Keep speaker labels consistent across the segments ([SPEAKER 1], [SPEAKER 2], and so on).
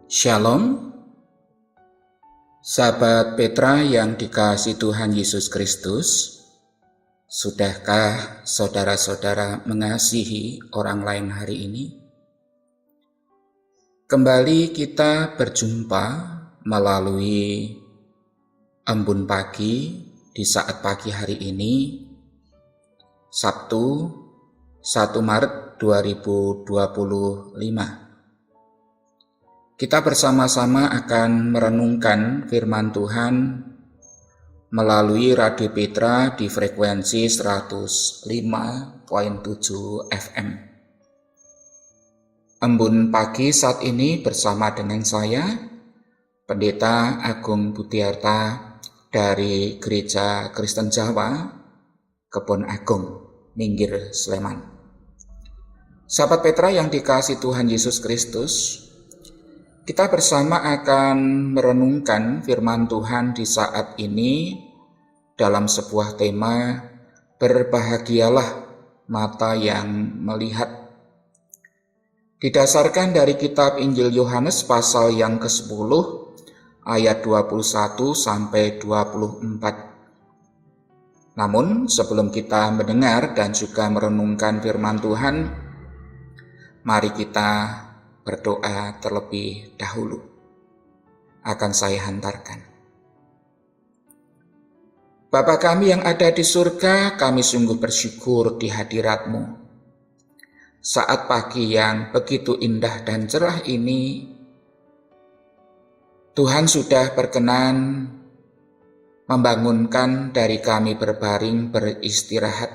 [SPEAKER 1] Shalom, sahabat Petra yang dikasihi Tuhan Yesus Kristus. Sudahkah saudara-saudara mengasihi orang lain hari ini? Kembali kita berjumpa melalui embun pagi di saat pagi hari ini, Sabtu 1 Maret 2025. Kita bersama-sama akan merenungkan firman Tuhan melalui Radio Petra di frekuensi 105.7 FM. Embun pagi saat ini bersama dengan saya, Pendeta Agung Budiarta dari Gereja Kristen Jawa, Kebon Agung, Minggir, Sleman. Sahabat Petra yang dikasihi Tuhan Yesus Kristus, kita bersama akan merenungkan firman Tuhan di saat ini dalam sebuah tema, berbahagialah mata yang melihat. Didasarkan dari kitab Injil Yohanes pasal yang ke-10 ayat 21 sampai 24. Namun sebelum kita mendengar dan juga merenungkan firman Tuhan, mari kita berdoa terlebih dahulu. Akan saya hantarkan. Bapa kami yang ada di surga, kami sungguh bersyukur di hadirat-Mu. Saat pagi yang begitu indah dan cerah ini, Tuhan sudah berkenan membangunkan dari kami berbaring beristirahat.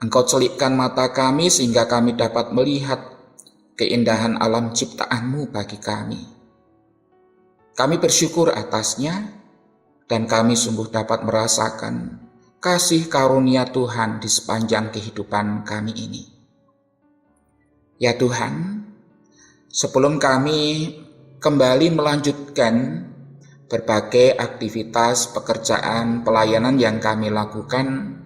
[SPEAKER 1] Engkau celipkan mata kami sehingga kami dapat melihat keindahan alam ciptaan-Mu bagi kami. Kami bersyukur atasnya dan kami sungguh dapat merasakan kasih karunia Tuhan di sepanjang kehidupan kami ini. Ya Tuhan, sebelum kami kembali melanjutkan berbagai aktivitas pekerjaan pelayanan yang kami lakukan,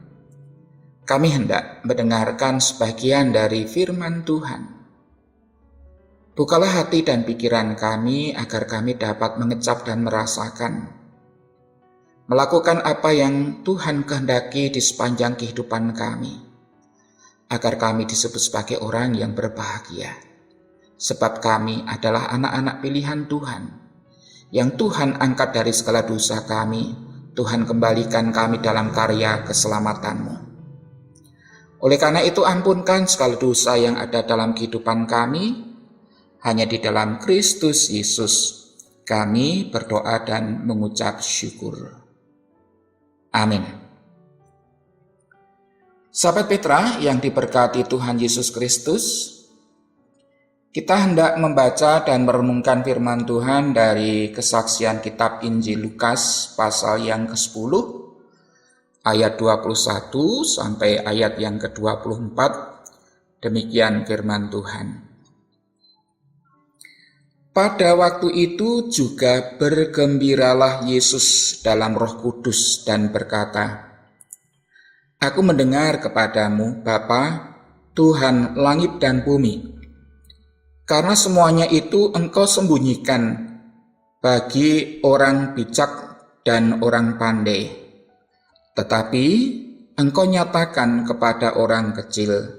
[SPEAKER 1] kami hendak mendengarkan sebagian dari firman Tuhan. Bukalah hati dan pikiran kami agar kami dapat mengecap dan merasakan, melakukan apa yang Tuhan kehendaki di sepanjang kehidupan kami, agar kami disebut sebagai orang yang berbahagia, sebab kami adalah anak-anak pilihan Tuhan, yang Tuhan angkat dari segala dosa kami. Tuhan kembalikan kami dalam karya keselamatan-Mu. Oleh karena itu ampunkan segala dosa yang ada dalam kehidupan kami. Hanya di dalam Kristus Yesus kami berdoa dan mengucap syukur. Amin. Sahabat Petra yang diberkati Tuhan Yesus Kristus, kita hendak membaca dan merenungkan firman Tuhan dari kesaksian kitab Injil Lukas pasal yang ke-10 ayat 21 sampai ayat yang ke-24. Demikian firman Tuhan. Pada waktu itu juga bergembiralah Yesus dalam Roh Kudus dan berkata, Aku mendengar kepadamu, Bapa, Tuhan langit dan bumi, karena semuanya itu Engkau sembunyikan bagi orang bijak dan orang pandai, tetapi Engkau nyatakan kepada orang kecil.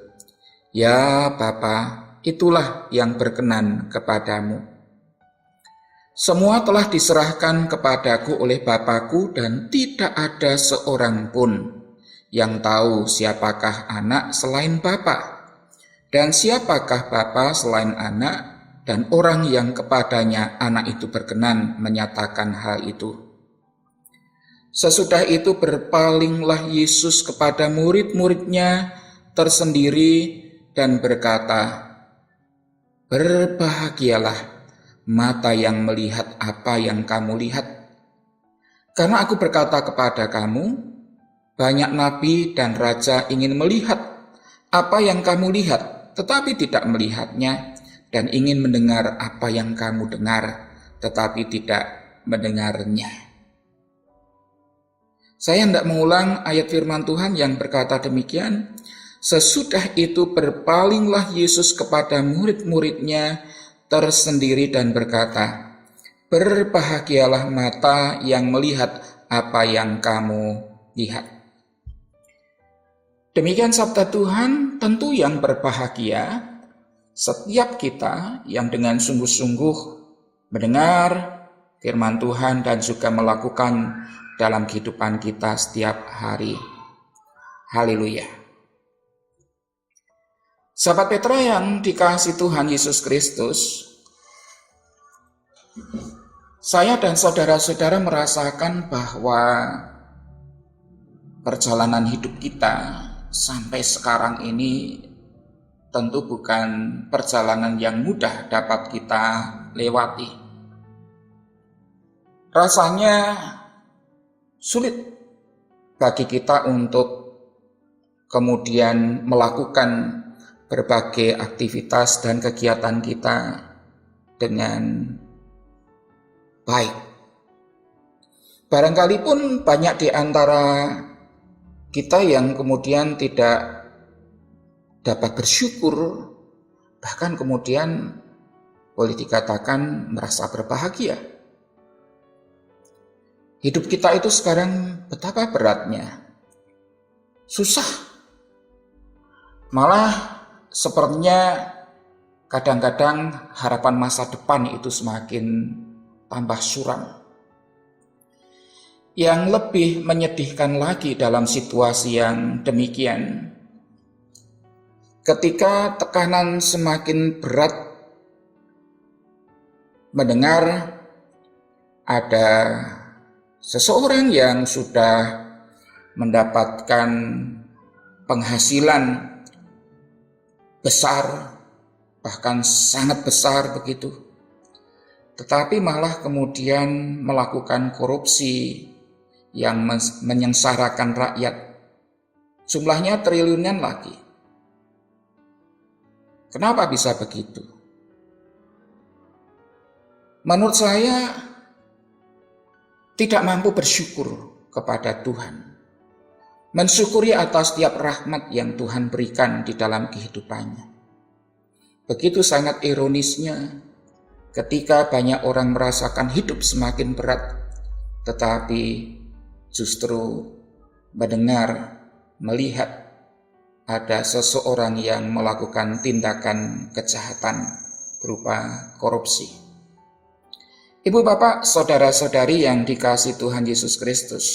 [SPEAKER 1] Ya Bapa, itulah yang berkenan kepadamu. Semua telah diserahkan kepadaku oleh Bapa-Ku dan tidak ada seorang pun yang tahu siapakah anak selain Bapa dan siapakah Bapa selain anak dan orang yang kepadanya anak itu berkenan menyatakan hal itu. Sesudah itu berpalinglah Yesus kepada murid-muridnya tersendiri dan berkata, Berbahagialah mata yang melihat apa yang kamu lihat. Karena aku berkata kepada kamu, banyak nabi dan raja ingin melihat apa yang kamu lihat, tetapi tidak melihatnya, dan ingin mendengar apa yang kamu dengar, tetapi tidak mendengarnya. Saya hendak mengulang ayat firman Tuhan yang berkata demikian. Sesudah itu berpalinglah Yesus kepada murid-muridnya tersendiri dan berkata, "Berbahagialah mata yang melihat apa yang kamu lihat." Demikian sabda Tuhan. Tentu yang berbahagia setiap kita yang dengan sungguh-sungguh mendengar firman Tuhan dan juga melakukan dalam kehidupan kita setiap hari. Haleluya. Sahabat Petra yang dikasihi Tuhan Yesus Kristus, saya dan saudara-saudara merasakan bahwa perjalanan hidup kita sampai sekarang ini tentu bukan perjalanan yang mudah dapat kita lewati. Rasanya sulit bagi kita untuk kemudian melakukan berbagai aktivitas dan kegiatan kita dengan baik. Barangkali pun banyak di antara kita yang kemudian tidak dapat bersyukur, bahkan kemudian boleh dikatakan merasa berbahagia. Hidup kita itu sekarang betapa beratnya, susah. Malah sepertinya kadang-kadang harapan masa depan itu semakin tambah suram. Yang lebih menyedihkan lagi dalam situasi yang demikian, ketika tekanan semakin berat mendengar ada seseorang yang sudah mendapatkan penghasilan besar, bahkan sangat besar begitu, tetapi malah kemudian melakukan korupsi yang menyengsarakan rakyat, jumlahnya triliunan lagi. Kenapa bisa begitu? Menurut saya tidak mampu bersyukur kepada Tuhan, mensyukuri atas setiap rahmat yang Tuhan berikan di dalam kehidupannya. Begitu sangat ironisnya ketika banyak orang merasakan hidup semakin berat, tetapi justru mendengar, melihat ada seseorang yang melakukan tindakan kejahatan berupa korupsi. Ibu, bapak, saudara-saudari yang dikasihi Tuhan Yesus Kristus,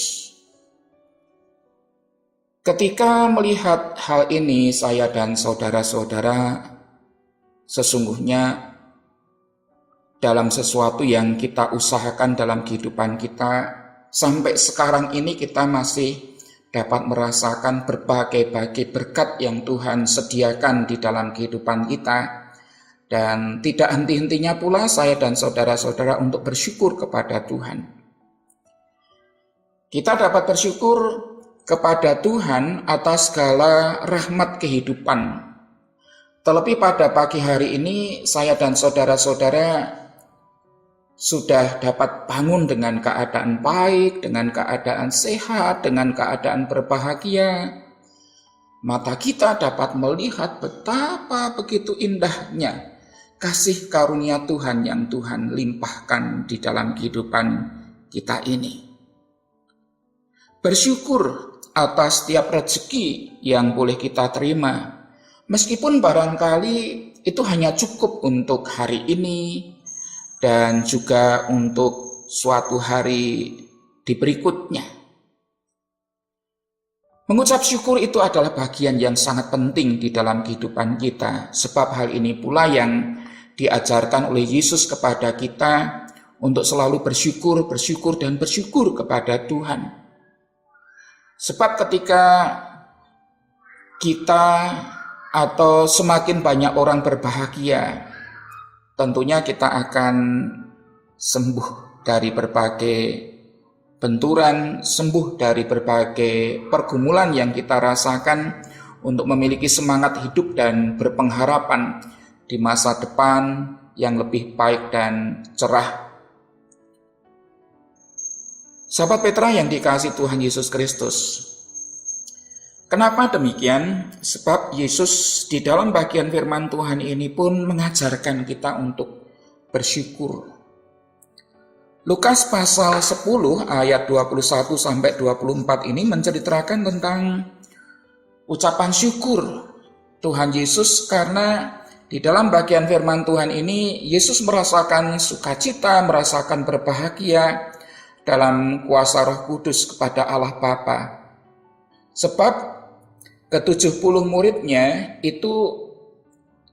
[SPEAKER 1] ketika melihat hal ini, saya dan saudara-saudara sesungguhnya dalam sesuatu yang kita usahakan dalam kehidupan kita, sampai sekarang ini kita masih dapat merasakan berbagai-bagai berkat yang Tuhan sediakan di dalam kehidupan kita. Dan tidak henti-hentinya pula saya dan saudara-saudara untuk bersyukur kepada Tuhan. Kita dapat bersyukur kepada Tuhan atas segala rahmat kehidupan. Terlebih pada pagi hari ini saya dan saudara-saudara sudah dapat bangun dengan keadaan baik, dengan keadaan sehat, dengan keadaan berbahagia. Mata kita dapat melihat betapa begitu indahnya kasih karunia Tuhan yang Tuhan limpahkan di dalam kehidupan kita ini. Bersyukur atas setiap rezeki yang boleh kita terima, meskipun barangkali itu hanya cukup untuk hari ini dan juga untuk suatu hari di berikutnya. Mengucap syukur itu adalah bagian yang sangat penting di dalam kehidupan kita, sebab hal ini pula yang diajarkan oleh Yesus kepada kita untuk selalu bersyukur kepada Tuhan. Sebab ketika kita atau semakin banyak orang berbahagia, tentunya kita akan sembuh dari berbagai benturan, sembuh dari berbagai pergumulan yang kita rasakan untuk memiliki semangat hidup dan berpengharapan di masa depan yang lebih baik dan cerah. Sahabat Petra yang dikasihi Tuhan Yesus Kristus, kenapa demikian? Sebab Yesus di dalam bagian firman Tuhan ini pun mengajarkan kita untuk bersyukur. Lukas pasal 10 ayat 21 sampai 24 ini menceritakan tentang ucapan syukur Tuhan Yesus, karena di dalam bagian firman Tuhan ini Yesus merasakan sukacita, merasakan berbahagia dalam kuasa Roh Kudus kepada Allah Bapa. Sebab ke-70 muridnya itu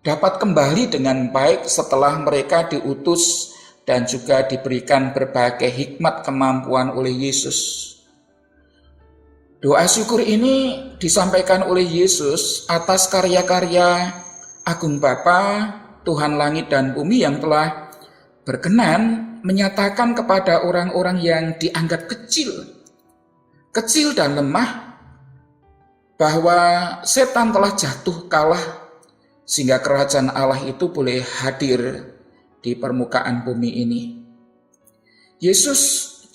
[SPEAKER 1] dapat kembali dengan baik setelah mereka diutus dan juga diberikan berbagai hikmat kemampuan oleh Yesus. Doa syukur ini disampaikan oleh Yesus atas karya-karya Agung Bapa, Tuhan langit dan bumi, yang telah berkenan menyatakan kepada orang-orang yang dianggap kecil dan lemah, bahwa setan telah jatuh kalah sehingga kerajaan Allah itu boleh hadir di permukaan bumi ini. Yesus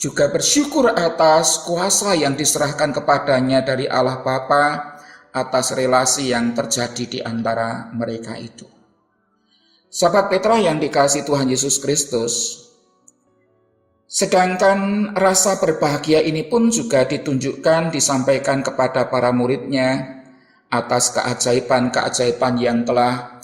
[SPEAKER 1] juga bersyukur atas kuasa yang diserahkan kepadanya dari Allah Bapa, atas relasi yang terjadi di antara mereka itu. Sahabat Petra yang dikasihi Tuhan Yesus Kristus, sedangkan rasa berbahagia ini pun juga ditunjukkan, disampaikan kepada para muridnya atas keajaiban-keajaiban yang telah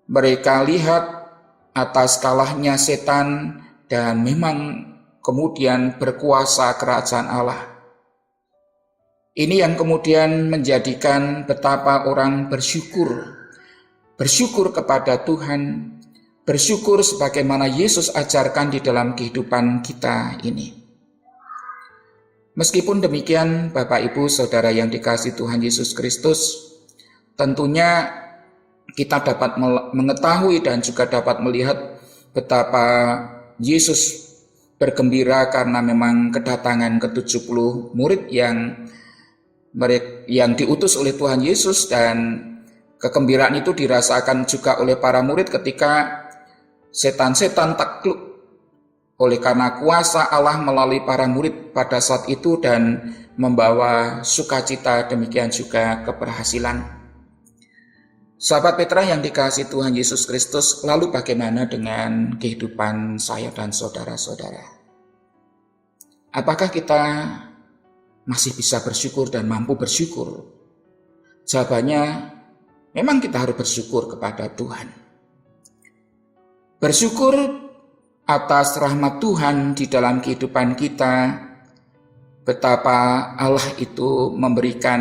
[SPEAKER 1] mereka lihat, atas kalahnya setan dan memang kemudian berkuasa kerajaan Allah. Ini yang kemudian menjadikan betapa orang bersyukur kepada Tuhan, bersyukur sebagaimana Yesus ajarkan di dalam kehidupan kita ini. Meskipun demikian, Bapak Ibu Saudara yang dikasihi Tuhan Yesus Kristus, tentunya kita dapat mengetahui dan juga dapat melihat betapa Yesus bergembira karena memang kedatangan ke-70 murid yang diutus oleh Tuhan Yesus, dan kegembiraan itu dirasakan juga oleh para murid ketika setan-setan takluk oleh karena kuasa Allah melalui para murid pada saat itu dan membawa sukacita, demikian juga keberhasilan. Sahabat Petra yang dikasihi Tuhan Yesus Kristus, lalu bagaimana dengan kehidupan saya dan saudara-saudara? Apakah kita masih bisa bersyukur dan mampu bersyukur? Jawabannya, memang kita harus bersyukur kepada Tuhan. Bersyukur atas rahmat Tuhan di dalam kehidupan kita, betapa Allah itu memberikan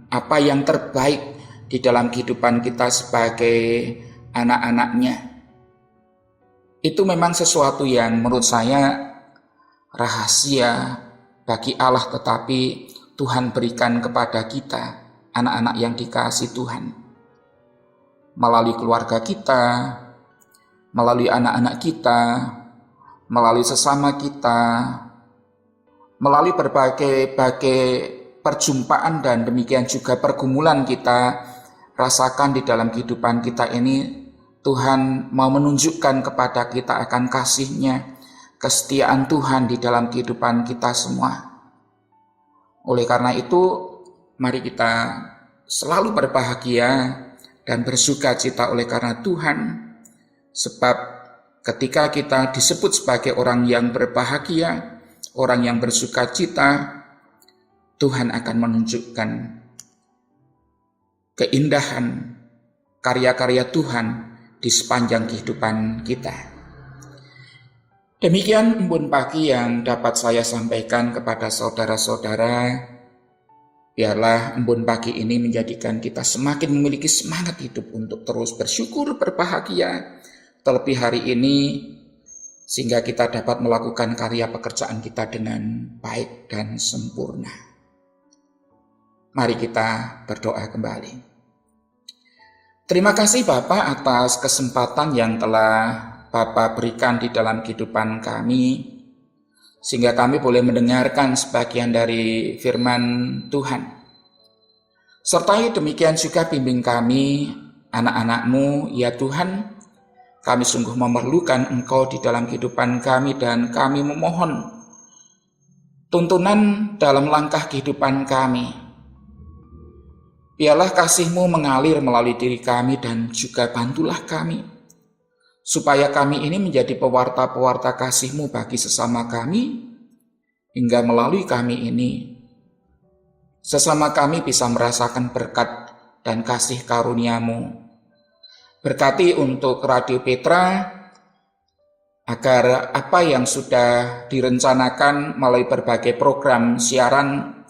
[SPEAKER 1] apa yang terbaik di dalam kehidupan kita sebagai anak-anaknya. Itu memang sesuatu yang menurut saya rahasia bagi Allah, tetapi Tuhan berikan kepada kita, anak-anak yang dikasihi Tuhan. Melalui keluarga kita, melalui anak-anak kita, melalui sesama kita, melalui berbagai perjumpaan dan demikian juga pergumulan kita rasakan di dalam kehidupan kita ini, Tuhan mau menunjukkan kepada kita akan kasih-Nya, kesetiaan Tuhan di dalam kehidupan kita semua. Oleh karena itu, mari kita selalu berbahagia dan bersukacita oleh karena Tuhan, sebab ketika kita disebut sebagai orang yang berbahagia, orang yang bersukacita, Tuhan akan menunjukkan keindahan karya-karya Tuhan di sepanjang kehidupan kita. Demikian embun pagi yang dapat saya sampaikan kepada saudara-saudara. Biarlah embun pagi ini menjadikan kita semakin memiliki semangat hidup untuk terus bersyukur, berbahagia, terlebih hari ini, sehingga kita dapat melakukan karya pekerjaan kita dengan baik dan sempurna. Mari kita berdoa kembali. Terima kasih Bapa atas kesempatan yang telah Bapa berikan di dalam kehidupan kami, sehingga kami boleh mendengarkan sebagian dari firman Tuhan. Sertai demikian juga bimbing kami, anak-anak-Mu, ya Tuhan. Kami sungguh memerlukan Engkau di dalam kehidupan kami, dan kami memohon tuntunan dalam langkah kehidupan kami. Biarlah kasih-Mu mengalir melalui diri kami dan juga bantulah kami supaya kami ini menjadi pewarta-pewarta kasih-Mu bagi sesama kami, hingga melalui kami ini, sesama kami bisa merasakan berkat dan kasih karunia-Mu. Berkati untuk Radio Petra, agar apa yang sudah direncanakan melalui berbagai program siaran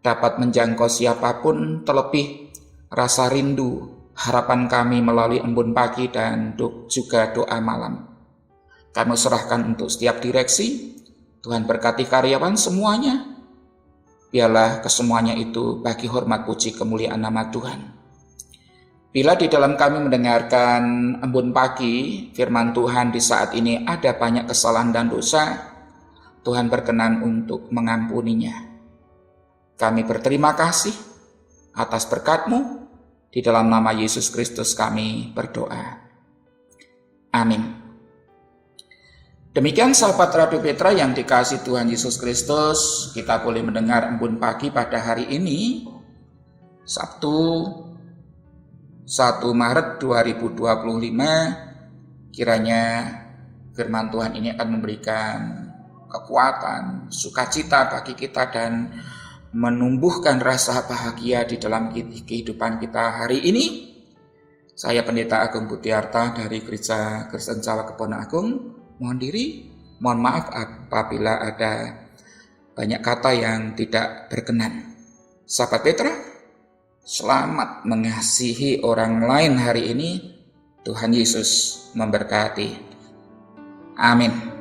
[SPEAKER 1] dapat menjangkau siapapun, terlebih rasa rindu harapan kami melalui embun pagi dan juga doa malam. Kami serahkan untuk setiap direksi. Tuhan berkati karyawan semuanya. Biarlah kesemuanya itu bagi hormat puji kemuliaan nama Tuhan. Bila di dalam kami mendengarkan embun pagi, firman Tuhan di saat ini ada banyak kesalahan dan dosa, Tuhan berkenan untuk mengampuninya. Kami berterima kasih atas berkat-Mu. Di dalam nama Yesus Kristus kami berdoa. Amin. Demikian sahabat Radio Petra yang dikasihi Tuhan Yesus Kristus, kita boleh mendengar embun pagi pada hari ini, Sabtu 1 Maret 2025. Kiranya firman Tuhan ini akan memberikan kekuatan, sukacita bagi kita dan menumbuhkan rasa bahagia di dalam kehidupan kita hari ini. Saya Pendeta Agung Butiarta dari Gereja Kristen Cawak Kebono Agung, mohon diri, mohon maaf apabila ada banyak kata yang tidak berkenan. Sahabat Petra, selamat mengasihi orang lain hari ini. Tuhan Yesus memberkati. Amin.